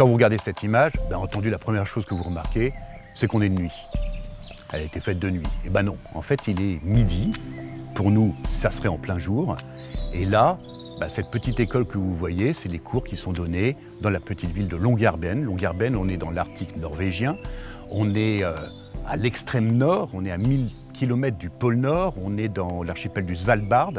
Quand vous regardez cette image, bien entendu, la première chose que vous remarquez, c'est qu'on est de nuit. Elle a été faite de nuit. Eh ben non, en fait, il est midi. Pour nous, ça serait en plein jour. Et là, cette petite école que vous voyez, c'est les cours qui sont donnés dans la petite ville de Longyearbyen. Longyearbyen, on est dans l'Arctique norvégien. On est à l'extrême nord, on est à 1000 km du pôle Nord, on est dans l'archipel du Svalbard.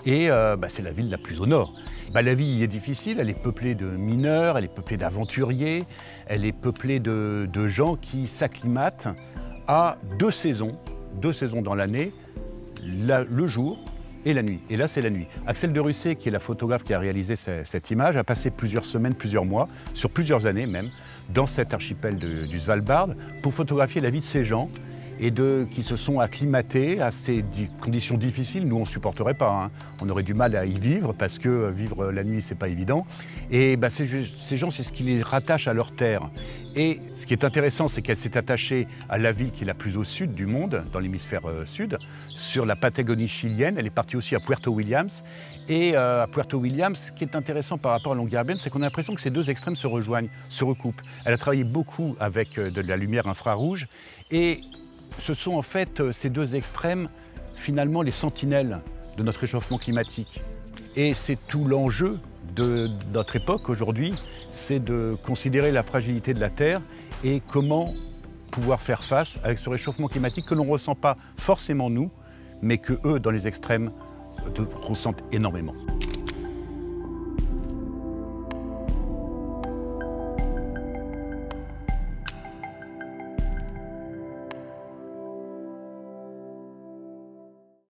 Et c'est la ville la plus au nord. La vie y est difficile, elle est peuplée de mineurs, elle est peuplée d'aventuriers, elle est peuplée de gens qui s'acclimatent à deux saisons dans l'année, le jour et la nuit. Et là, c'est la nuit. Axel de Russé, qui est la photographe qui a réalisé cette image, a passé plusieurs semaines, plusieurs mois, sur plusieurs années même, dans cet archipel du Svalbard, pour photographier la vie de ces gens et qui se sont acclimatés à ces conditions difficiles. Nous, on ne supporterait pas. On aurait du mal à y vivre parce que vivre la nuit, c'est pas évident. Et ces gens, c'est ce qui les rattache à leur terre. Et ce qui est intéressant, c'est qu'elle s'est attachée à la ville qui est la plus au sud du monde, dans l'hémisphère sud, sur la Patagonie chilienne. Elle est partie aussi à Puerto Williams. Et à Puerto Williams, ce qui est intéressant par rapport à Longyearbyen, c'est qu'on a l'impression que ces deux extrêmes se rejoignent, se recoupent. Elle a travaillé beaucoup avec de la lumière infrarouge. Et ce sont en fait ces deux extrêmes, finalement, les sentinelles de notre réchauffement climatique. Et c'est tout l'enjeu de notre époque aujourd'hui, c'est de considérer la fragilité de la Terre et comment pouvoir faire face avec ce réchauffement climatique que l'on ne ressent pas forcément nous, mais que eux, dans les extrêmes, ressentent énormément.